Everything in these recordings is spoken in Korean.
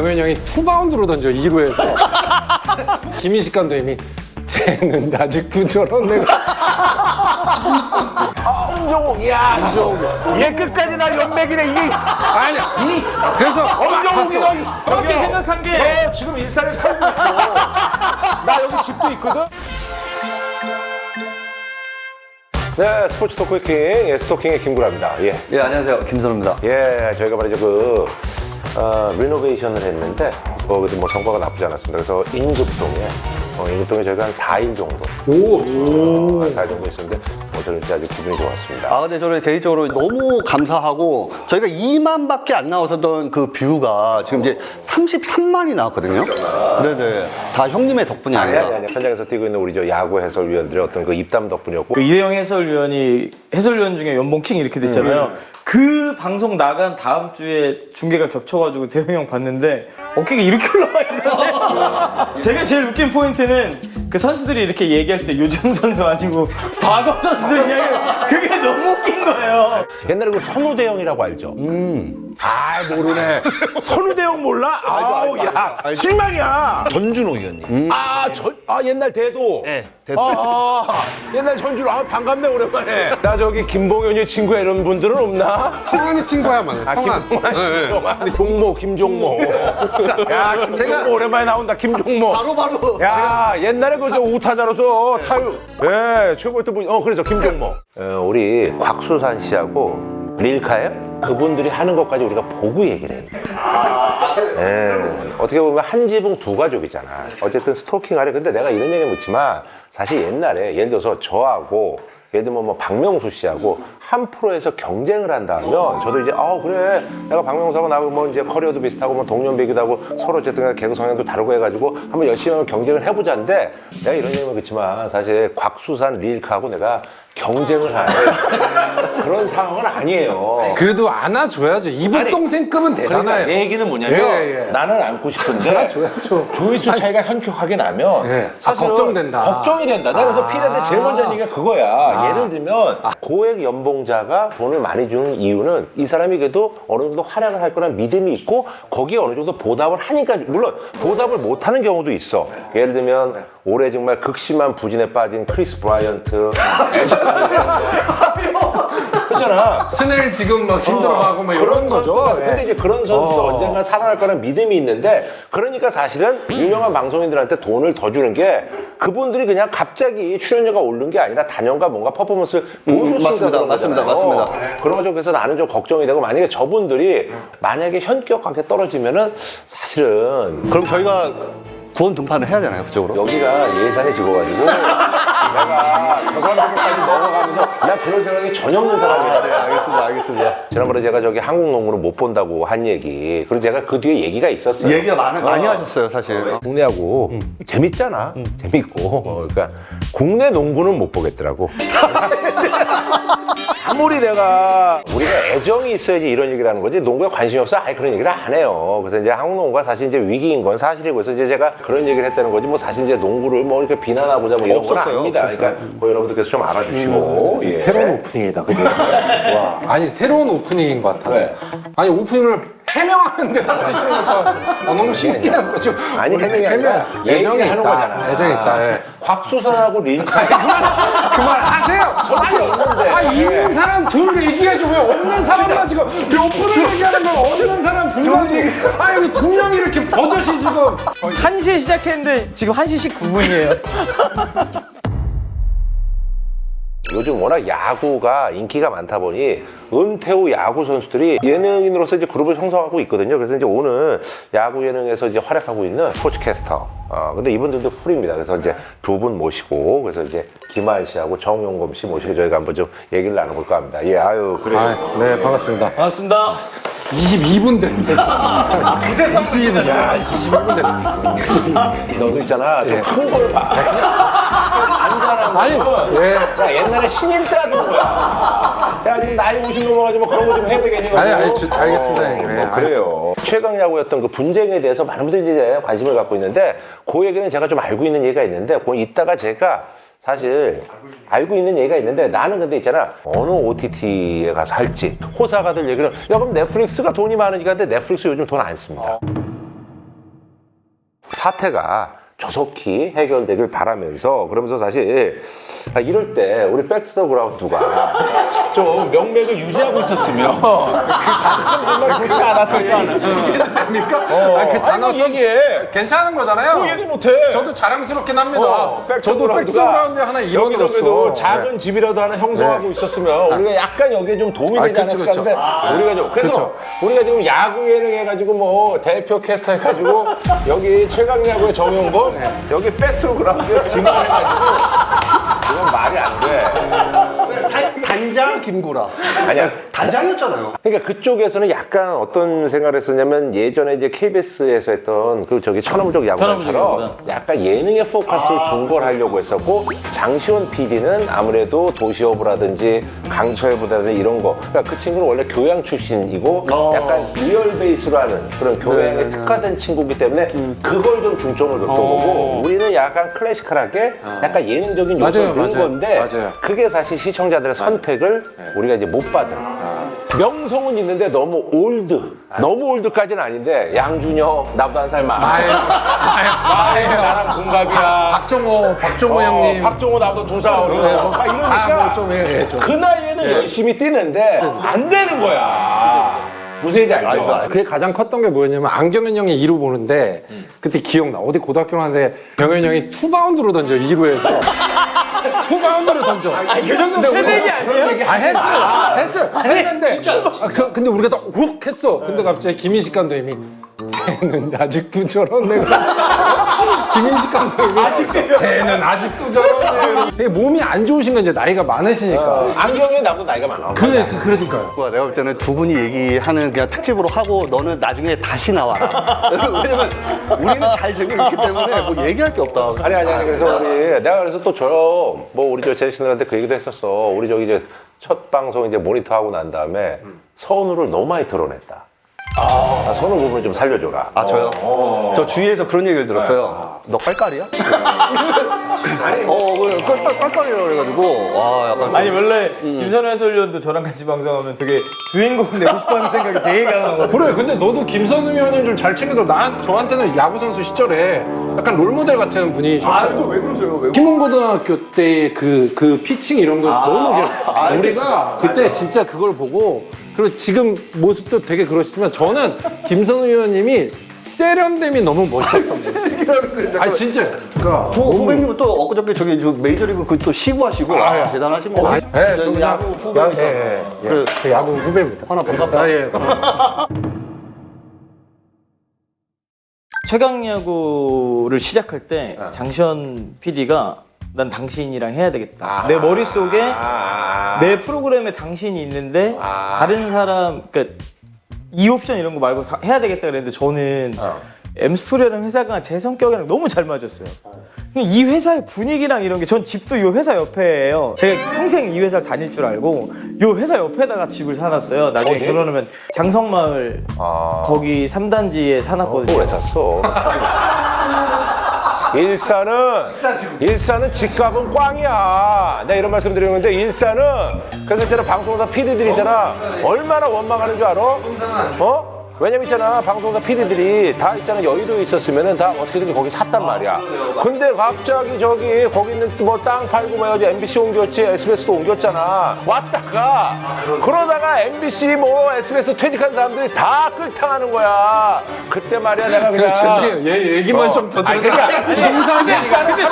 정현이 형이 투바운드로 던져 2루에서 김인식 감독님이 쟤는 아직도 저런 엄정욱, 이야. 얘 끝까지 나 연맥이네, 이게. 아니야. 그래서 엄정욱이 너. 그렇게 생각한 게 저 지금 일산에 살고 있어. 나 여기 집도 있거든. 네, 스포츠 토크 킹, 스토킹의 김구라입니다. 예. 예, 안녕하세요. 김선우입니다. 예, 저희가 말이죠, 리노베이션을 했는데, 거기도 뭐 성과가 나쁘지 않았습니다. 그래서 인급동에 저희가 한 4일 정도. 한 4일 정도 있었는데, 저는 진짜 아주 기분이 좋았습니다. 아, 근데 저는 개인적으로 너무 감사하고, 저희가 2만밖에 안 나왔었던 그 뷰가 지금 이제 33만이 나왔거든요. 네네. 다 형님의 덕분이 아니라. 아니. 현장에서 뛰고 있는 우리 저 야구 해설위원들의 어떤 그 입담 덕분이었고. 그 이혜영 해설위원이 해설위원 중에 연봉 킹 이렇게 됐잖아요. 그 방송 나간 다음 주에 중계가 겹쳐가지고 대형이 형 봤는데 어깨가 이렇게 올라와 있는데 제가 제일 웃긴 포인트는 그 선수들이 이렇게 얘기할 때 요즘 선수 아니고 과거 선수들 이야기 그게 너무 웃긴 거예요. 옛날에 그 선우대형이라고 알죠? 아, 모르네. 선우대형 몰라? 아우, 야, 실망이야. 전준호 의원님. 옛날 대도. 네, 대도. 옛날 전준호. 반갑네, 오랜만에. 나 저기 김봉현이 친구야 이런 분들은 없나? 성환이 친구야 많아. 김종모, 김종모. 야, 김종모 오랜만에 나온다, 김종모. 바로. 야, 옛날에 그 저 우타자로서 타율. 예, 최고였던 분. 그래서 김종모. 우리 곽수산 씨하고 릴카예요? 그분들이 하는 것까지 우리가 보고 얘기를 해요. 어떻게 보면 한 지붕 두 가족이잖아. 어쨌든 스토킹 하래. 근데 내가 이런 얘기 묻지만 사실 옛날에 예를 들어서 저하고 예를 들면 뭐 박명수 씨하고 한 프로에서 경쟁을 한다면 저도 이제 그래 내가 박명수하고 나하고 뭐 이제 커리어도 비슷하고 뭐 동년배기도 하고 서로 어쨌든 개그 성향도 다르고 해가지고 한번 열심히 하면 경쟁을 해보자는데 내가 이런 얘기는 그렇지만 사실 곽수산 릴카하고 내가 경쟁을 할 그런 상황은 아니에요. 그래도 안아줘야죠. 이북 동생급은 되잖아요. 그러니까 내 얘기는 뭐냐면 예. 나는 안고 싶은데 안아줘야죠. 조회수 차이가 현격하게 나면 예. 사실은 걱정된다. 걱정이 된다. 내가 그래서 피디한테 제일 먼저 하는 얘기가 그거야. 예를 들면 고액 연봉자가 돈을 많이 주는 이유는 이 사람이 그래도 어느 정도 활약을 할 거란 믿음이 있고 거기에 어느 정도 보답을 하니까 물론 보답을 못하는 경우도 있어. 예를 들면 올해 정말 극심한 부진에 빠진 크리스 브라이언트 그렇잖아. 스넬 지금 막 힘들어하고 뭐 이런 거죠. 근데 이제 그런 선수도 언젠가 살아날 거라는 믿음이 있는데 그러니까 사실은 유명한 방송인들한테 돈을 더 주는 게 그분들이 그냥 갑자기 출연료가 오른 게 아니라 단연간 뭔가 퍼포먼스를 보여줬으니까 맞습니다. 그런 거죠. 그래서 나는 좀 걱정이 되고 만약에 저분들이 만약에 현격하게 떨어지면은 사실은 그럼 저희가 구원 등판을 해야 되나요, 그쪽으로? 여기가 예산이 적어가지고 내가 저 사람들까지 넘어가면서 난 그런 생각이 전혀 없는 사람이야. 네, 알겠습니다. 지난번에 제가 저기 한국 농구를 못 본다고 한 얘기 그리고 제가 그 뒤에 얘기가 있었어요. 얘기가 많이 하셨어요, 사실. 국내 야구 재밌잖아. 재밌고 그러니까 국내 농구는 못 보겠더라고. 아무리 우리가 애정이 있어야지 이런 얘기를 하는 거지 농구에 관심이 없어 아예 그런 얘기를 안 해요. 그래서 이제 한국 농구가 사실 이제 위기인 건 사실이고 그래서 이제 제가 그런 얘기를 했다는 거지 뭐 사실 이제 농구를 뭐 이렇게 비난하고자 뭐 이런 건 아닙니다. 그러니까 뭐 여러분들께서 좀 알아주시고 예. 새로운 오프닝이다, 그죠? 와. 아니 새로운 오프닝인 것 같아서. 왜? 아니 오프닝을 해명하는 데다 쓰시는 것도 너무 신기한 거죠. 아니 해명이 아니라 애정이 얘기하는 있다. 거잖아. 애정이 있다. 예. 곽수산하고 릴카 그만하세요. 아니 있는 사람 둘 얘기해줘. 왜 없는 사람만 지금 몇 분을 얘기하는 건 없는 사람 둘만 지금 아니 여기 두 명이 이렇게 버젓이 지금 1시에 시작했는데 지금 1시 19분이에요. 요즘 워낙 야구가 인기가 많다 보니 은퇴 후 야구 선수들이 예능인으로서 이제 그룹을 형성하고 있거든요. 그래서 이제 오늘 야구 예능에서 이제 활약하고 있는 스포츠캐스터. 근데 이분들도 풀입니다. 그래서 이제 두 분 모시고 그래서 이제 김한 씨하고 정용검 씨 모시고 저희가 한번 좀 얘기를 나눠볼까 합니다. 예, 아유 그래요. 네, 반갑습니다. 반갑습니다. 22분 됐네. 그새 22분. 야, 22분 됐네. 너도 있잖아. 좀 큰 걸 봐. 안사람 아니, 왜? 야, 옛날에 신인 때 하던 거야. 야, 지금 나이 50 넘어가지고 뭐 그런 거 좀 해야 되겠니? 아니, 알겠습니다. 네, 그래요. 최강 야구였던 그 분쟁에 대해서 많은 분들이 이제 관심을 갖고 있는데 그 얘기는 제가 좀 알고 있는 얘기가 있는데 그건 이따가 제가 사실 알고 있는 얘기가 있는데 나는 근데 있잖아 어느 OTT에 가서 할지 호사가들 얘기는 야 그럼 넷플릭스가 돈이 많으니까 근데 넷플릭스 요즘 돈 안 씁니다. 사태가 조속히 해결되길 바라면서 그러면서 사실 이럴 때 우리 백투더 그라운드가 좀 명맥을 유지하고 있었으면 그 단점 정말 좋지 않았을까. 이게 됩니까? 그 단어 얘기해. 괜찮은 거잖아요. 얘기 못해. 저도 자랑스럽긴 합니다. 저도 백투더 백투더그라운드 하나 여기서 이뤄들었어. 그래도 작은 집이라도 하나 형성하고 있었으면 우리가 약간 여기에 좀 도움이 되지 그쵸, 않았을까 하는데 우리가 좀 그래서 우리가 지금 야구 예능 해가지고 뭐 대표 캐스터 해가지고 여기 최강야구의 정용범 여기 백투더그라운드에 김원 해가지고 이건 말이 안 돼. 단장 김구라. 아니야. 단장이었잖아요. 그러니까 그쪽에서는 약간 어떤 생각을 했었냐면 예전에 이제 KBS에서 했던 그 저기 천하무적 야구단처럼 약간 예능에 포커스를 둔 걸 하려고 했었고 장시원 PD는 아무래도 도시어부라든지 강철부라든지 이런 거 그러니까 그 친구는 원래 교양 출신이고 약간 리얼 베이스로 하는 그런 교양에 특화된 친구이기 때문에 그걸 좀 중점을 뒀던 거고 우리는 약간 클래시컬하게 약간 예능적인 요소를 넣은 건데 그게 사실 시청자들의 선택을 우리가 이제 못 받은 명성은 있는데 너무 너무 올드까지는 아닌데 양준혁 나보다 한 살 많아 나랑 동갑이야 박종호 형님. 박종호 나보다 2살 어려 막 이러니까 그 나이에는 열심히 뛰는데 안 되는 거야 무슨 얘기인지 알죠? 그게 가장 컸던 게 뭐였냐면 안경현 형이 2루 보는데 그때 기억나. 어디 고등학교 가는데 경현 형이 투바운드로 던져 2루에서 투바운드로 던져. 그 정도 패대기 아니에요? 했어요. 했는데 근데 우리가 다 욱 했어. 근데 갑자기 김인식 감독님이 쟤는 아직도 저러네. 김인식 감독님이 쟤는 아직도 저러네. 되게 몸이 안 좋으신 건 이제 나이가 많으시니까. 안경이 나보다 나이가 많아 그러니까요. 내가 볼 때는 두 분이 얘기하는 그냥 특집으로 하고 너는 나중에 다시 나와라. 왜냐면 우리는 잘 되고 있기 때문에 뭐 얘기할 게 없다. 아니 그래서 내가 그래서 또 뭐 우리 저 제작진들한테 그 얘기도 했었어 우리 저기 이제 첫 방송 이제 모니터 하고 난 다음에 선우를 너무 많이 드러냈다 선우 부분 좀 살려줘라 저요? 저 주위에서 그런 얘기를 들었어요. 너 깔깔이야? 아니 그래, 깔깔이라고 그래가지고, 약간. 아니 원래 김선우 해설위원도 저랑 같이 방송하면 되게 주인공 내고 싶어하는 생각이 되게 강하거든요. 그래, 근데 너도 김선우 의원님 좀 잘 챙겨줘. 저한테는 야구선수 시절에 약간 롤모델 같은 분이셨어요. 왜 그러세요? 왜 김홍고등학교 때 그 피칭 이런 거 너무 우리가 그때 진짜 그걸 보고 그리고 지금 모습도 되게 그러시지만 저는 김선우 의원님이 세련됨이 너무 멋있었던 거예요. 아니 진짜. 그러니까 후배님은 또 엊그저께 저기 저 메이저리그 그또 시구하시고 대단하십니다. 네, 저기 야구 후배입니다. 그 야구 후배입니다. 하나 반갑다. 예. 최강야구를 시작할 때 장시현 PD가 난 당신이랑 해야 되겠다. 내 머릿속에 내 프로그램에 당신이 있는데 다른 사람 그러니까 이 옵션 이런 거 말고 해야 되겠다 그랬는데 저는 엠스프리라는 회사가 제 성격이랑 너무 잘 맞았어요. 이 회사의 분위기랑 이런 게 전 집도 이 회사 옆에예요. 제가 평생 이 회사를 다닐 줄 알고 이 회사 옆에다가 집을 사놨어요. 나중에 결혼하면 장성마을 거기 3단지에 사놨거든요. 왜 샀어? 일산은 집값은 꽝이야. 내가 이런 말씀 드리는 건데 일산은 그래서 있잖아 방송사 PD들이 있잖아 얼마나 원망하는 줄 알아? 왜냐면 있잖아 방송사 PD들이 다 있잖아 여의도에 있었으면은 다 어떻게든 거기 샀단 말이야. 근데 갑자기 저기 거기 있는 뭐 땅 팔고 뭐 어디 MBC 옮겼지 SBS도 옮겼잖아. 왔다가 그러다가 MBC 뭐 SBS 퇴직한 사람들이 다 끌탕하는 거야. 그때 말이야 내가 그냥 죄송해요. 얘 얘기만 좀 더 들어서. 부동산 얘기가. 근데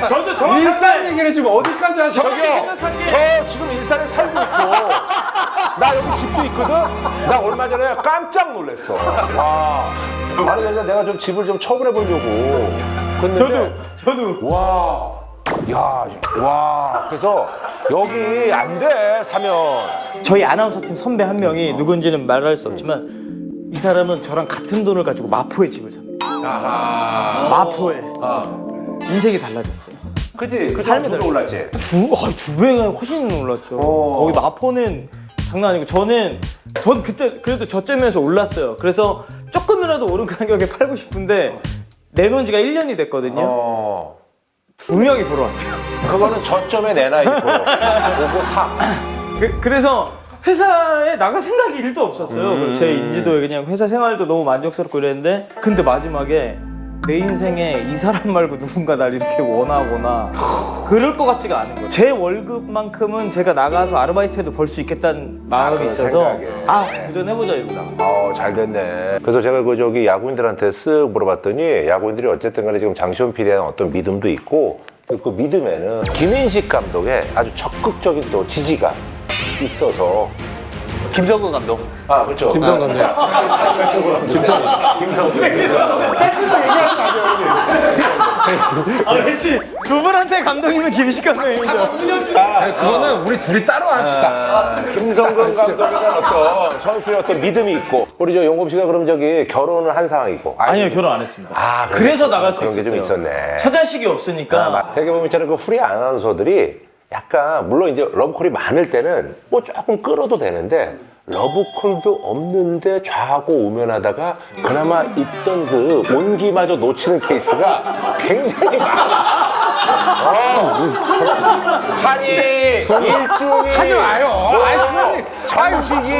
저도 일산 얘기를 지금 어디까지 하셔? 저 지금 일산에 살고 있고 나 여기 집도 있거든. 나 얼마 전에 깜짝 놀랐어. 아니 그래서 내가 좀 집을 좀 처분해 보려고. 근데 저도 그래서 여기 안 돼 사면. 저희 아나운서 팀 선배 한 명이 누군지는 말할 수 없지만 이 사람은 저랑 같은 돈을 가지고 마포에 집을 삽니다. 마포에 인생이 달라졌어요. 그치? 그 삶이 삶이 올랐지. 두 배가 훨씬 올랐죠. 거기 마포는 장난 아니고 전 그때 그래도 저점에서 올랐어요. 그래서 조금이라도 오른 가격에 팔고 싶은데 내놓은 지가 1년이 됐거든요. 2명이 보러 왔대요. 그거는 저점에 내놔 있고 보고 사. 그래서 회사에 나갈 생각이 1도 없었어요. 제 인지도에 그냥 회사 생활도 너무 만족스럽고 이랬는데 근데 마지막에 내 인생에 이 사람 말고 누군가 날 이렇게 원하거나 그럴 것 같지가 않은 거예요. 제 월급만큼은 제가 나가서 아르바이트해도 벌 수 있겠다는 마음이 그런 있어서 생각에. 도전해보자 이러고 나갔어요. 잘 됐네. 그래서 제가 그 저기 야구인들한테 쓱 물어봤더니 야구인들이 어쨌든 간에 지금 장시호 PD에 대한 어떤 믿음도 있고 그 믿음에는 김인식 감독의 아주 적극적인 또 지지가 있어서 김성근 감독. 아 그렇죠. 김성근 감독. 아, 역시 두 분한테 감독님은 김식 감독님이죠. 아니, 그거는 우리 둘이 따로 합시다. 김성근 감독에 대한 어떤 선수의 어떤 믿음이 있고 우리 저 용범 씨가 그럼 저기 결혼을 한 상황이고 아니요, 결혼 안 했습니다. 아, 그래서 나갈 수 그런 게 좀 있었어요. 있었네. 처자식이 없으니까. 되게 보면 저는 그 프리 아나운서들이 약간 물론 이제 러브콜이 많을 때는 뭐 조금 끌어도 되는데 러브콜도 없는데 좌하고 우면하다가 그나마 있던 그 온기마저 놓치는 케이스가 굉장히 많아. 한이 일중이 하지 마요. 정식이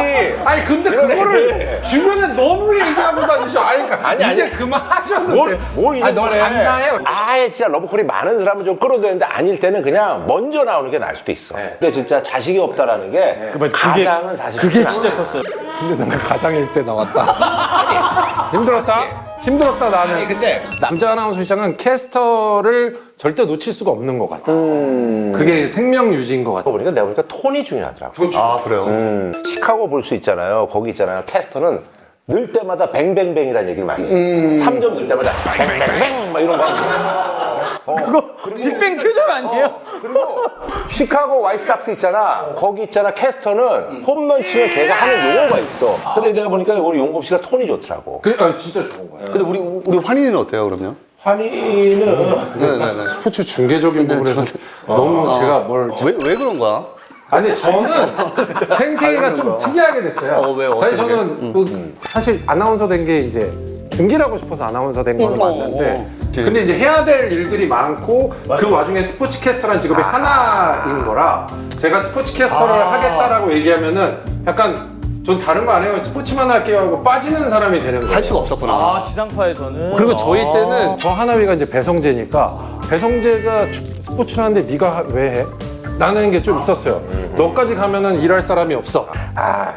아니 근데 그거를 주변에 너무 얘기하고 다니셔. 아니 그러니까 아니. 이제 그만하셔도 뭘 돼. 아니 너무 이거래. 감사해요. 아예 진짜 러브콜이 많은 사람은 좀 끌어도 되는데 아닐 때는 그냥 먼저 나오는 게 나을 수도 있어. 근데 진짜 자식이 없다라는 게 가장은 사실 그게 쉽지 진짜 컸어요. 근데 너가 가장일 때 나왔다. 힘들었다 나는. 근데 남자 아나운서 시장은 캐스터를 절대 놓칠 수가 없는 것 같아. 그게 생명 유지인 것 같아. 보니까 내가 보니까 톤이 중요하더라고. 아, 그래요? 시카고 볼 수 있잖아요. 거기 있잖아요. 캐스터는 늘 때마다 뱅뱅뱅이라는 얘기를 많이 해. 3점 넣을 때마다 뱅뱅뱅 막 이런 거. 그거 빅뱅 표절 아니에요? 그리고 시카고 화이트삭스 있잖아. 거기 있잖아. 캐스터는 홈런 치면 걔가 하는 용어가 있어. 근데 내가 보니까 우리 용범 씨가 톤이 좋더라고. 진짜 좋은 거야. 근데 우리 환희는 어때요, 그럼요? 환희는 네네네. 스포츠 중계적인 부분에서 너무 제가 뭘 왜 그런 거야? 아니 저는 생태계가 좀 특이하게 됐어요. 왜요? 사실 어떻게? 저는 사실 아나운서 된 게 이제 중계를 하고 싶어서 아나운서 된 거는 맞는데 근데 이제 해야 될 일들이 많고 그 와중에 스포츠 캐스터라는 직업이 하나인 거라 제가 스포츠 캐스터를 하겠다라고 얘기하면은 약간 전 다른 거 안 해요. 스포츠만 할게요 하고 빠지는 사람이 되는 거예요. 할 수가 없었구나. 아, 지상파에서는. 그리고 저희 때는 저 하나위가 이제 배성재니까 배성재가 스포츠를 하는데 네가 왜 해? 라는 게 좀 있었어요. 너까지 가면은 일할 사람이 없어.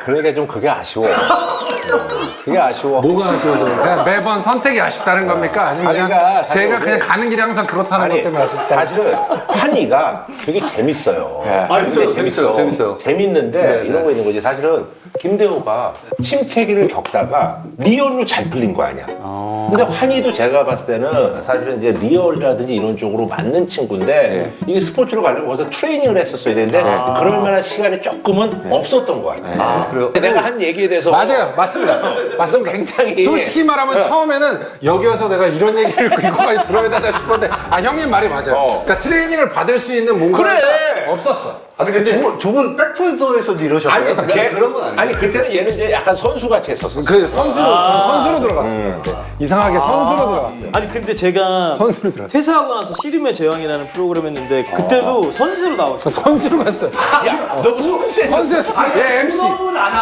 그러니까 좀 그게 아쉬워. 그게 아쉬워. 뭐가 아쉬워서 그냥 매번 선택이 아쉽다는 겁니까? 아니면 아니, 그냥 그러니까 제가 사실 그냥 가는 길이 항상 그렇다는 것 때문에 아쉽다. 사실은 환희가 되게 재밌어요. 재밌어요, 굉장히 재밌어요. 재밌는데 이런 거 있는 거지. 사실은 김대호가 침체기를 겪다가 리얼로 잘 풀린 거 아니야. 근데 환희도 제가 봤을 때는 사실은 이제 리얼이라든지 이런 쪽으로 맞는 친구인데 이게 스포츠로 가려면 벌써 트레이닝을 했었어야 되는데 그럴 만한 시간이 조금은 없었던 거 같아요. 그래요? 내가 한 얘기에 대해서 맞아요. 맞습니다. 맞습니다. 굉장히 솔직히 말하면 처음에는 여기 와서 내가 이런 얘기를 이거까지 들어야 되나 싶었는데 형님 말이 맞아요. 그러니까 트레이닝을 받을 수 있는 뭔가가 그래. 없었어. 아, 근데 두 분 백투더에서도 이러셨어요? 그런 건 아니에요. 아니 그때는 얘는 이제 약간 선수같이 했었어. 그 선수로 저는 선수로 들어갔어요. 이상하게 선수로 들어갔어요. 아니, 근데 제가 선수로 들어갔어요. 퇴사하고 나서 씨름의 제왕이라는 프로그램 했는데 그때도 선수로 나왔어요. 선수로 갔어요. 야, 너 무슨 선수였어. 예, MC.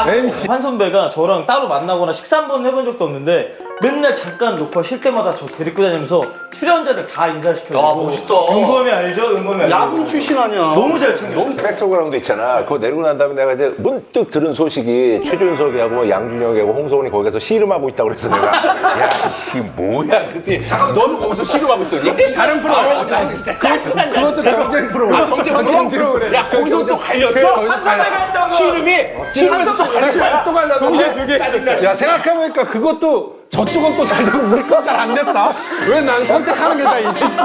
MC. 한 선배가 저랑 따로 만나거나 식사 한 번 해본 적도 없는데 맨날 잠깐 녹화 쉴 때마다 저 데리고 다니면서 출연자들 다 인사시켜주고. 아, 멋있다. 은범이 알죠? 은범이 알죠? 야구 출신 아니야. 너무 잘 챙겨. 백스그라운드 있잖아. 그거 내리고 난 다음에 내가 이제 문득 들은 소식이 최준석이하고 뭐 양준혁이하고 홍성훈이 거기서 씨름하고 있다고 그래서 내가 야, 이 뭐야? 그때 너도 거기서 씨름하고 있더니 다른 프로. 진짜 짜증난다. 그것도 경쟁 프로. 경쟁 프로. 야, 거기서 또 갈렸어? 거기서 갈렸어. 씨름에서 또 갈린 거야? 또 갈렸어. 동시에 두 개. 야, 생각해보니까 그것도 저쪽은 또 잘 되고 우리 건 잘 안 됐다. 왜 난 선택하는 게 다 있겠지?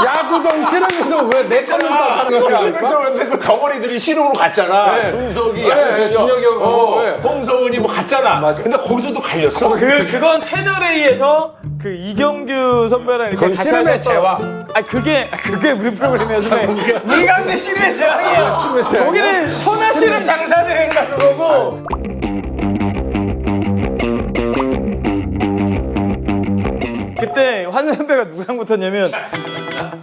야구든 씨름이든 왜 내 거는 하는 겁니까? 그래서 그 덩어리들이 씨름으로 갔잖아. 준석이, 양준혁, 준혁이 형, 홍성훈이 뭐 갔잖아. 맞아. 근데 거기서도 갈렸어. 그건 채널A에서 그 이경규 선배랑 이렇게 그건 같이 씨름의 하셨던- 제왕. 아니 그게 우리 프로그램이었는데 이강대 씨름의 제왕이에요. 씨름의 제왕이요? 거기는 천하 씨름 장사대회인가 그러고. 그때 환 선배가 누구랑 붙었냐면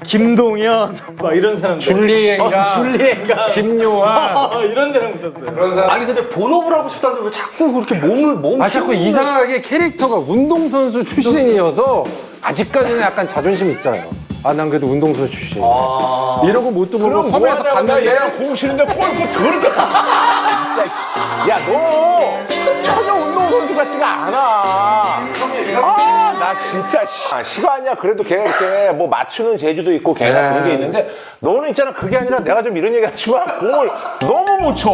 김동현 막 이런 사람들. 줄리엔가, 줄리엔가, 김요한 이런 데랑 붙었어요. 그런 사람. 아니, 근데 본업을 하고 싶다는데 왜 자꾸 그렇게 몸 자꾸 키우는 이상하게 캐릭터가 운동선수 출신이어서 아직까지는 약간 자존심이 있잖아요. 아, 난 그래도 운동선수 출신. 이러고 뭣도 모르고 섭외해서 갔는데 얘가 공 치는데 골프 더럽게 야, 너 전혀 운동선수 같지가 않아. 아, 나 진짜 시간이야. 그래도 걔 이렇게 뭐 맞추는 재주도 있고 걔가 그런 게 있는데 너는 있잖아. 그게 아니라 내가 좀 이런 얘기 하지만 공을 너무 못 쳐.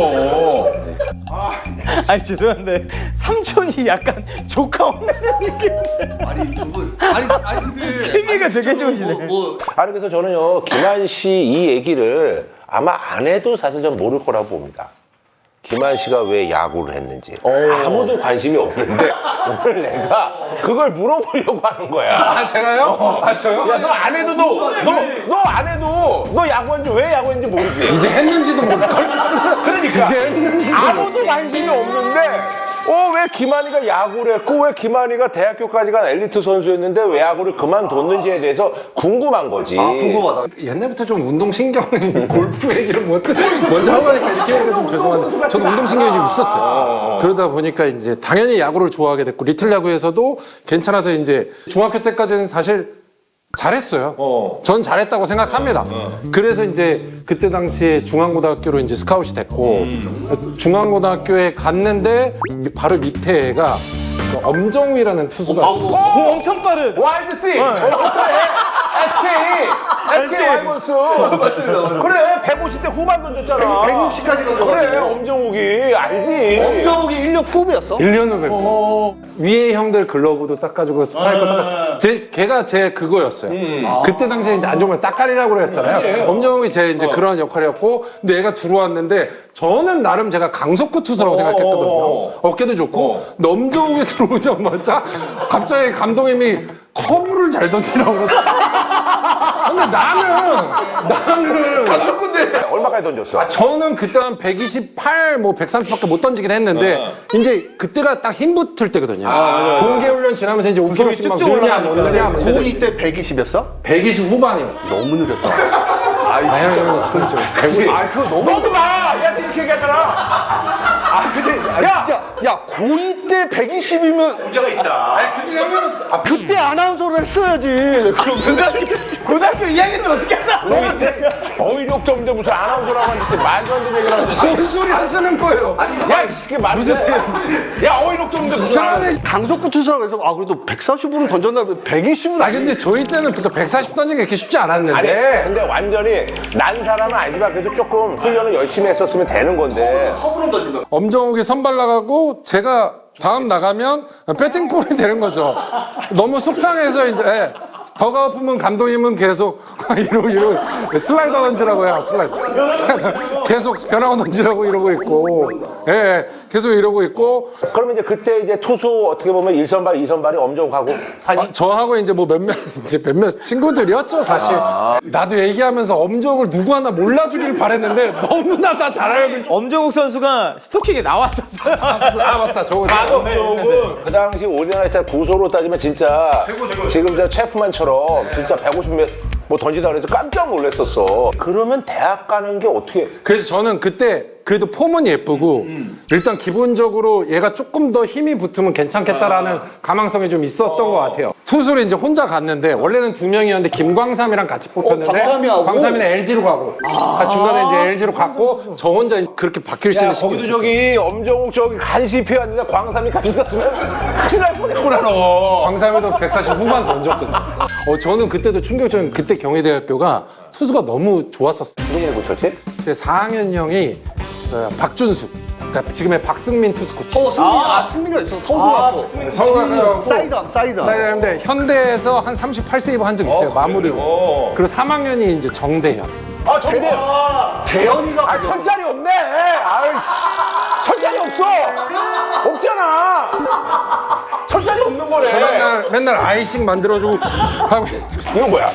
아니 죄송한데 삼촌이 약간 조카 혼내는 느낌인데. 아니 두 분. 아니 근데 케미가 되게 좋으시네. 아니 그래서 저는요 김한 씨 이 얘기를 아마 안 해도 사실 전 모를 거라고 봅니다. 김한 씨가 왜 야구를 했는지 아무도 관심이 없는데 오늘 내가 그걸 물어보려고 하는 거야. 아, 제가요? 아, 저요? 야, 너 안 해도 너 안 해도 너 야구했는지 왜 야구했는지 모르지. 이제 했는지도 모를걸? 그러니까 이제 했는지도 아무도 관심이 없는데 왜 김한이가 야구를 했고 왜 김한이가 대학교까지 간 엘리트 선수였는데 왜 야구를 그만뒀는지에 대해서 궁금한 거지. 아 궁금하다. 옛날부터 좀 운동신경이 골프 얘기를 먼저 하고 하니까 이렇게 하니까 좀 죄송한데 저도 운동신경이 좀 있었어요. 그러다 보니까 이제 당연히 야구를 좋아하게 됐고 리틀 야구에서도 괜찮아서 이제 중학교 때까지는 사실 잘했어요. 전 잘했다고 생각합니다. 그래서 이제 그때 당시에 중앙고등학교로 이제 스카웃이 됐고 중앙고등학교에 갔는데 바로 밑에 애가 그 엄정우라는 투수가 공 엄청 빠른. 와일드 스윙. SK 와이번스. 그래 150대 후반 던졌잖아. 160까지 던져가지고. 그래 엄정욱이 알지. 엄정욱이 1년 후배였어? 1년 후배. 위에 형들 글러브도 닦아주고 스파이커 닦아. 걔가 제 그거였어요. 그때 당시에 이제 안 좋으면 따까리라고 그랬잖아요. 엄정욱이 제 이제 그런 역할이었고, 근데 얘가 들어왔는데 저는 나름 제가 강속구 투수라고 생각했거든요. 어깨도 좋고, 근데 엄정욱이 들어오자마자 갑자기 감독님이 커브를 잘 던지라고 그러더라고요. 근데 나는 근데 얼마까지 던졌어? 저는 그때 한 128, 뭐 130밖에 못 던지긴 했는데 이제 그때가 딱 힘 붙을 때거든요. 공개 훈련 지나면서 이제 우선씩 막 쭉쭉 늘냐 못 느냐 뭐 이제 공이 때 120이었어? 120 후반이었어. 너무 느렸다. 그거 너무. 너도 봐. 얘한테 이렇게 얘기하잖아. 야 고2 때 120이면 문제가 있다. 그때 형은 그때 아나운서를 했어야지. 그럼 고등학교 2학년 때 어떻게 하나? 어휘력점인데 무슨 아나운서라고 하는데 말도 안 되는 얘기를 하는데. 뭔 소리 하시는 거예요? 야, 이게 무슨 야, 어휘력점인데 무슨 이상하네. 강속구 투수라고 해서 그래도 140으로 던졌나 120은 아 근데 저희 때는 부터 140 던지기 그렇게 쉽지 아니, 않았는데 근데 완전히 난 사람은 아니지만 그래도 조금 훈련을 열심히 했었으면 되는 건데. 커브로 던진 거. 엄정욱이 선발 나가고 제가 다음 나가면 배팅볼이 되는 거죠. 너무 속상해서 이제 예. 더가 아프면 감독님은 계속 이러고 슬라이더 던지라고 해요. 슬라이더. 계속 변화고 던지라고 이러고 있고 예, 계속 이러고 있고 그러면 이제 그때 이제 투수 어떻게 보면 1선발, 2선발이 엄정하고 하니? 저하고 이제 뭐 몇몇 친구들이었죠 사실. 나도 얘기하면서 엄정욱을 누구 하나 몰라주길 바랬는데 너무나 다 잘 알고 있어. 엄정욱 선수가 스토킹에 나왔었어요. 아 맞다 저거. 그 당시 우리나라 진짜 구소로 따지면 진짜 지금 저 체프만처럼 진짜 150몇 뭐 던지다 그래서 깜짝 놀랐었어. 그러면 대학 가는 게 어떻게? 그래서 저는 그때 그래도 폼은 예쁘고 일단 기본적으로 얘가 조금 더 힘이 붙으면 괜찮겠다라는 가망성이 좀 있었던 것 같아요. 투수를 이제 혼자 갔는데 원래는 2명이었는데 김광삼이랑 같이 뽑혔는데 광삼이하고? 광삼이는 LG로 가고 중간에 이제 LG로 갔고 저 혼자 그렇게 바뀔 수 있는 시기가 거기도 있었어요. 저기 엄정욱 저기 간신히 피웠는데 광삼이 같이 있었으면 큰일 날 뻔했구나 너. 광삼이도 140 후반 던졌거든요. 저는 그때도 충격적인 그때 경희대학교가 투수가 너무 좋았었어요. 누구 누구 있었지? 그때 4학년 형이 박준숙, 그러니까 지금의 박승민 투수 코치. 승민이가 있어. 서울하고. 서울하고 사이드. 근데 현대에서 한 38세이브 한 적 있어요, 마무리로. 그리고 3학년이 이제 정대현. 아 정대. 대현이가 아 철자리 없네. 아유 철자리 없어. 없잖아. 철자리 없는 거네. 맨날 아이싱 만들어주고 하고. 이건 뭐야?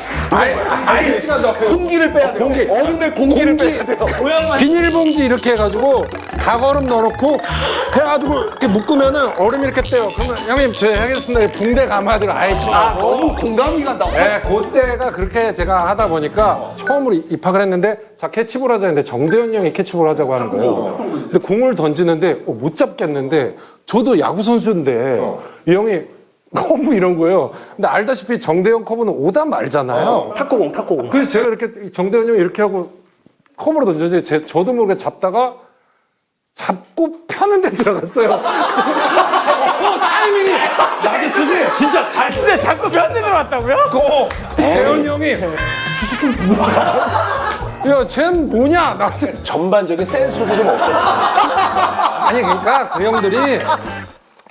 아이싱 한다. 공기를 빼야 돼. 공기. 어른들 공기를 빼야 돼요. 비닐봉지 이렇게 해가지고 닭얼음 넣어놓고 해가지고 이렇게 묶으면은 얼음 이렇게 떼요. 그러면 형님 제가 하겠습니다. 붕대 감아들 아이싱하고. 너무 공감이 간다. 네, 그때가 그렇게 제가 하다 보니까 처음으로 입학을 했는데 자 캐치볼 하자 했는데 정대현 형이 캐치볼 하자고 하는 거예요. 근데 공을 던지는데 못 잡겠는데 저도 야구 선수인데 이 형이 커브 이런 거예요. 근데 알다시피 정대현 커브는 오다 말잖아요. 탁구공. 그래서 제가 이렇게 정대현 형이 이렇게 하고 커브로 던졌는데 저도 모르게 잡다가 잡고 펴는데 들어갔어요. 타이밍이 나도 쓰세요. 진짜 잘 진짜 자꾸 편지 들어왔다고요? 대현 형이 야, 쟨 뭐냐? 나한테 전반적인 센스도 좀 없어. 아니 그러니까 그 형들이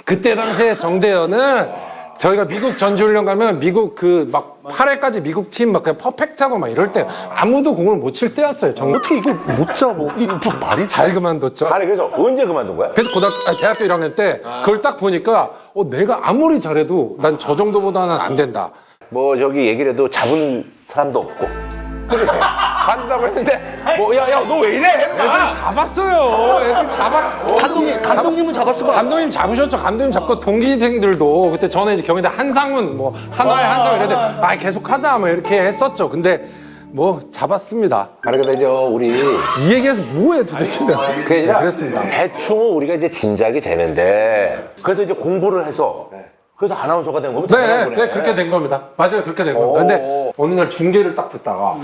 그때 당시에 정대현은 저희가 미국 전지훈련 가면 미국 그 막 8회까지 미국 팀 막 그냥 퍼펙트하고 막 이럴 때 아무도 공을 못 칠 때였어요. 어떻게 이걸 못 잡아? 이거 말이 잘 그만뒀죠. 아니 그래서 언제 그만둔 거야? 그래서 대학교 1학년 때 그걸 딱 보니까 내가 아무리 잘해도 난 저 정도보다는 안 된다. 뭐 저기 얘기를 해도 잡을 사람도 없고. 그래. 간다고 했는데 뭐 야 너 왜 이래? 애들 잡았어요. 애들 잡았어. 감독님은 잡았을 거야. 감독님 잡으셨죠. 감독님 잡고 동기생들도 그때 전에 이제 경희대 한상훈 뭐 한화의 한상훈 이랬는데 계속 하자 뭐 이렇게 했었죠. 근데 뭐 잡았습니다. 아니 근데 우리 이 얘기해서 뭐해 도대체. 그냥 그랬습니다. 대충은 우리가 이제 짐작이 되는데 그래서 이제 공부를 해서 그래서 아나운서가 된 거면 네, 그렇게 된 겁니다. 맞아요, 그렇게 된 겁니다. 근데 어느 날 중계를 딱 듣다가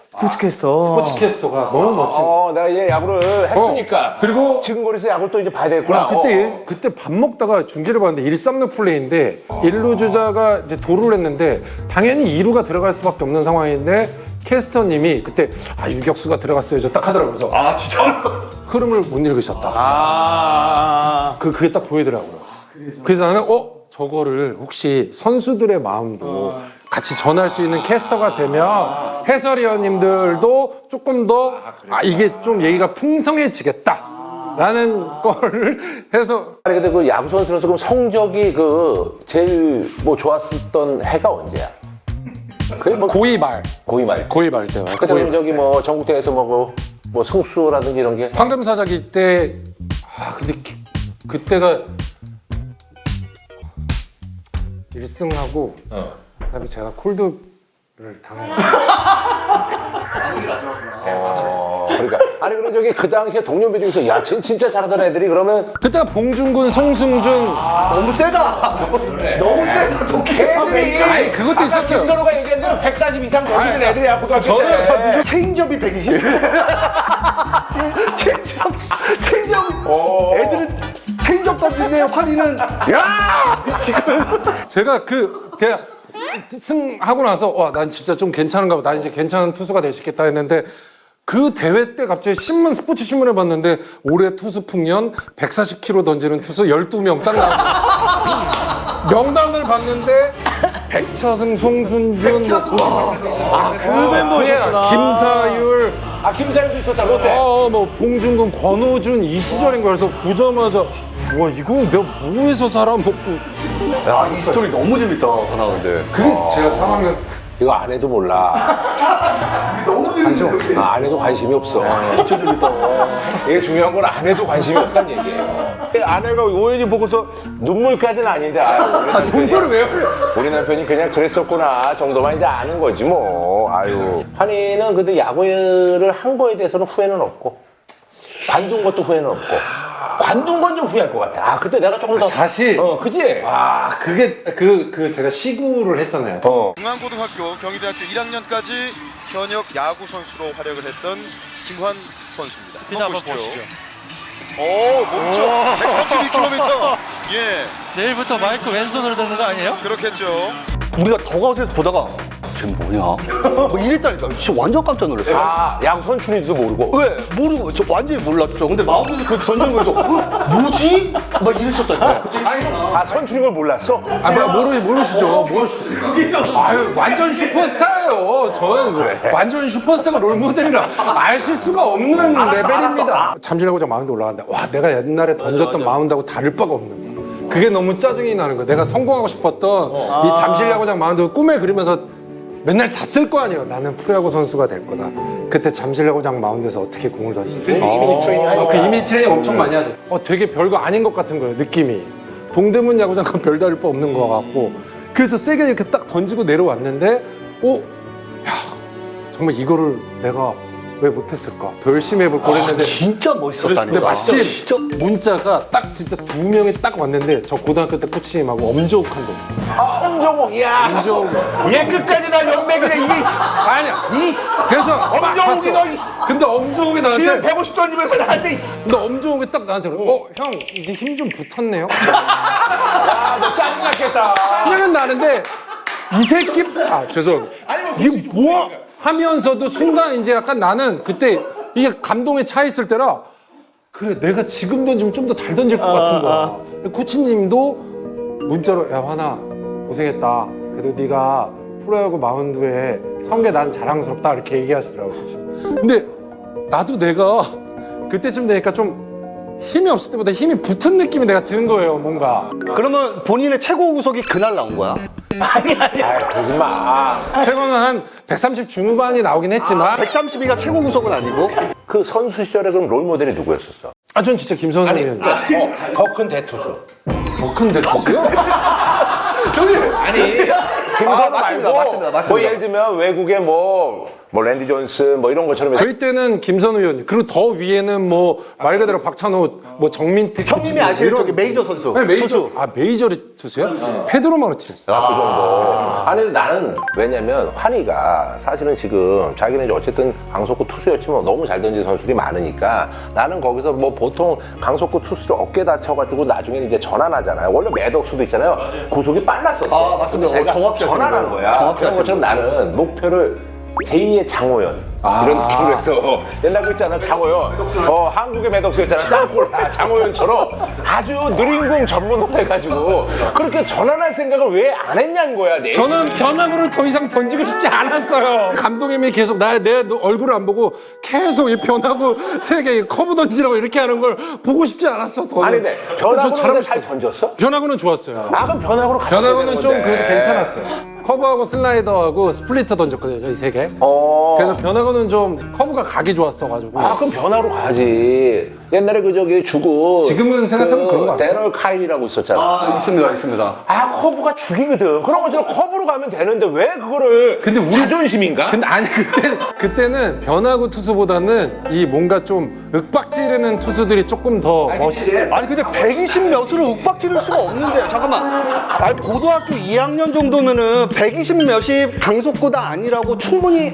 스포츠캐스터. 스포츠캐스터가 너무 멋진. 내가 이제 야구를 했으니까 그리고 지금 거리에서 야구를 또 이제 봐야 되겠구나. 그때 밥 먹다가 중계를 봤는데 1-3루 플레이인데 1루 주자가 이제 도루를 했는데 당연히 2루가 들어갈 수밖에 없는 상황인데 캐스터님이 그때 유격수가 들어갔어요. 저 딱 하더라고요. 그래서 진짜? 흐름을 못 읽으셨다. 그게 딱 보이더라고요. 그래서 나는 저거를 혹시 선수들의 마음도 같이 전할 수 있는 캐스터가 되면 해설위원님들도 조금 더 이게 좀 얘기가 풍성해지겠다라는 거를 해서 아니 근데 그 야구 선수로서 그럼 성적이 그 제일 뭐 좋았었던 해가 언제야? 그게 뭐 고2 말 때요. 그때 저기 뭐 전국대회에서 뭐 승수라든지 이런 게 황금사자기 때 근데 그때가 1승하고 그다음에 제가 콜드를 당해요. 그러니까 아니 그럼 저기 그 당시에 동료배 중에서 야 진짜 잘하던 애들이 그러면 그때가 봉준군, 송승준 너무 세다. 너무 세다. 걔들이 아니 그것도 있었어요. 김선호가 얘기한 대로 140 이상 넘기는 애들이야 고등학교 때. 체인점이 120. 체인점. 애들은 체인점 던지는데 환희는 제가 승하고 나서 난 진짜 좀 괜찮은가 봐. 난 이제 괜찮은 투수가 될 수 있겠다 했는데 그 대회 때 갑자기 스포츠 신문에 봤는데 올해 투수 풍년 140km 던지는 투수 12명 딱 나왔고 명단을 봤는데 백차승, 송순준, 그 멤버셨구나. 김사율, 김사일도 있었다 롯데. 뭐 봉준근, 권호준 이 시절인 거라서 보자마자 와 이거 내가 뭐해서 살아 먹고 야, 이 스토리 너무 재밌다. 하나 근데. 그게 제가 3학년 이거 안 해도 몰라. 너무 재밌어. 안 해도 관심이 없어. 진짜 재밌다. 이게 중요한 건 안 해도 관심이 없다는 얘기예요. 아내가 오연이 보고서 눈물까지는 아닌데 눈물을 왜 흘려? 우리 남편이 그냥 그랬었구나 정도만 이제 아는 거지 뭐. 환희는 근데 야구를 한 거에 대해서는 후회는 없고 관둔 것도 후회는 없고 관둔 건 좀 후회할 것 같아. 그때 내가 조금 더 사실 그지? 그게 제가 시구를 했잖아요. 중앙고등학교 경희대학교 1학년까지 현역 야구 선수로 활약을 했던 김환 선수입니다. 한번 보시죠. 오, 몸쪽 132km. 예, 내일부터 마이크 왼손으로 듣는 거 아니에요? 그렇겠죠. 우리가 더가웃에서 보다가 쟤 뭐냐? 뭐 이랬다니까. 진짜 완전 깜짝 놀랐어요. 야구 선출인지도 모르고. 왜? 모르고 저 완전히 몰랐죠. 근데 마음속에서 그렇게 던진 거에서 뭐지? 막 이랬었다니까. 선출인 걸 몰랐어? 모르시죠. 아유, 완전 슈퍼스타예요. 저는 완전 슈퍼스타가 롤모델이라 아실 수가 없는 레벨입니다. 잠실야구장 마운드 올라간다. 와, 내가 옛날에 던졌던 마운드하고 다를 바가 없는 거야. 그게 너무 짜증이 나는 거야. 내가 성공하고 싶었던 이 잠실야구장 마운드 꿈에 그리면서 맨날 잤을 거 아니에요. 나는 프로야구 선수가 될 거다. 그때 잠실야구장 마운드에서 어떻게 공을 던지지? 이미지 트레이닝 하니까. 그 이미지 트레이닝 엄청 많이 하죠. 되게 별거 아닌 것 같은 거예요, 느낌이. 동대문 야구장과 별다를 바 없는 것 같고. 그래서 세게 이렇게 딱 던지고 내려왔는데, 야, 정말 이거를 내가 왜 못했을까? 더 열심히 해볼 걸 했는데 진짜 멋있었다니까. 근데 마침 진짜 문자가 딱 진짜 2명이 딱 왔는데 저 고등학교 때 코치님하고 엄정욱 감독. 엄정욱, 이야. 엄정욱. 얘 끝까지 나 연맥이네, 이게. 아니야. 그래서 엄정욱이 너, 근데 엄정욱이 나한테 지금 150 던지면서 나한테. 근데 엄정욱이 딱 나한테 그래. 형 이제 힘 좀 붙었네요. 야, 너 짜증났겠다. 짜증은 나는데 이 새끼 이게 뭐야 하면서도 순간 이제 약간 나는 그때 이게 감동에 차 있을 때라 그래 내가 지금 던지면 좀 더 잘 던질 것 같은 거야. 코치님도 문자로 야 환아 고생했다. 그래도 네가 프로야구 마운드에 선 게 난 자랑스럽다 이렇게 얘기하시더라고. 코치님. 근데 나도 내가 그때쯤 되니까 좀 힘이 없을 때보다 힘이 붙은 느낌이 내가 드는 거예요 뭔가. 그러면 본인의 최고 구속이 그날 나온 거야? 아이, 그러지 마. 최고는 한 130 중후반이 나오긴 했지만 132가 최고 구속은 아니고? 그 선수 시절에 그럼 롤 모델이 누구였었어? 전 진짜 김선우 의원 더 큰 대투수. 더 큰 대투수요? 김선우 맞습니다, 말고 맞습니다. 뭐 예를 들면 외국에 뭐 랜디 존슨 뭐 이런 것처럼 저희 때는 김선우 의원님 그리고 더 위에는 뭐 말 그대로 박찬호 뭐 정민택 형님이 아시는 저기 메이저 선수. 네, 메이저 투수. 메이저 투수요? 페드로 마르티네스. 그 정도. 아니 근데 나는 왜냐면 환희가 사실은 지금 자기는 이제 어쨌든 강속구 투수였지만 너무 잘 던지는 선수들이 많으니까 나는 거기서 뭐 보통 강속구 투수를 어깨 다쳐가지고 나중에 이제 전환하잖아요. 원래 매덕수도 있잖아요. 구속이 빨랐었어. 맞습니다. 근데 제가 정확히 전환한 하시는 거야. 정확히 그런 것처럼 나는 목표를 제2의 장호연 이런 느낌으로 해서 옛날 그 있잖아 장호연 한국의 매덕수였잖아 짱콜라 장호연처럼 아주 느린 공 전문으로 해가지고 그렇게 전환할 생각을 왜 안 했냐는 거야 내 저는 변화구를 더 이상 던지고 싶지 않았어요. 감독님이 계속 내 얼굴을 안 보고 계속 이 변화구 3개 커브 던지라고 이렇게 하는 걸 보고 싶지 않았어. 더는. 아니 근데 저 변화구는 잘하고 잘 싶었어요. 던졌어? 변화구는 좋았어요. 아 그럼 변화구로 갔어야 변화구는 되는 좀 건데. 그래도 괜찮았어요. 커브하고 슬라이더하고 스플리터 던졌거든요, 이 3개. 그래서 변화구는 좀 커브가 각이 좋았어가지고. 아 그럼 변화로 가지. 옛날에 그 저기 죽은 지금은 생각하면 그런 것 같아요. 데럴 카일이라고 있었잖아. 있습니다. 아 커브가 죽이거든. 그런 것처럼 커브로 가면 되는데 왜 그거를? 근데 우리 자존심인가? 근데 아니 그때는 변화구 투수보다는 이 뭔가 좀 윽박지르는 투수들이 조금 더 멋있어요. 아니 근데 120 몇으로 윽박지를 수가 없는데 잠깐만. 아니 고등학교 2학년 정도면은 120 몇이 강속구다 아니라고 충분히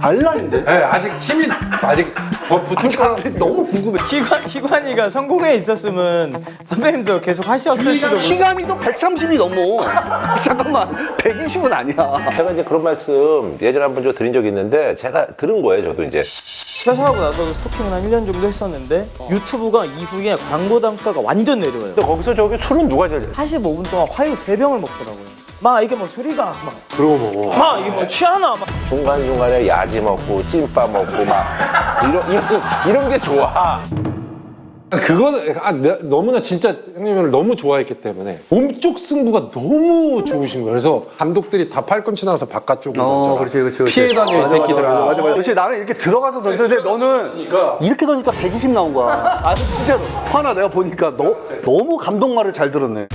알라인데? 네, 아직 힘이 아직 더 붙을 거. 너무 궁금해. 희관이가 성공에 있었으면 선배님도 계속 하셨을지도 모르겠어요. 시간이도 130이 넘어. 잠깐만 120은 아니야. 제가 이제 그런 말씀 예전에 한번 저 드린 적이 있는데 제가 들은 거예요. 저도 이제 퇴사하고 나서도 스토킹을 한 1년 정도 했었는데 유튜브가 이후에 광고 단가가 완전 내려와요. 근데 거기서 저기 술은 누가 제일 45분 동안 화요 3병을 먹더라고요. 막 이게 뭐 술이가 막 그러고 먹어. 막 이게 뭐 취하나 막 중간중간에 야지 먹고 찐밥 먹고 막 이런 게 좋아. 그거는 너무나 진짜 형님을 너무 좋아했기 때문에 몸쪽 승부가 너무 좋으신 거예요. 그래서 감독들이 다 팔꿈치 나와서 바깥쪽으로 던져라. 그렇지. 피해 다녀 이 새끼들아. 맞아. 그렇지 나는 이렇게 들어가서 던졌는데 너는 이렇게 던지니까 120 나온 거야. 아 진짜로. 하나 내가 보니까 너무 감동말을 잘 들었네.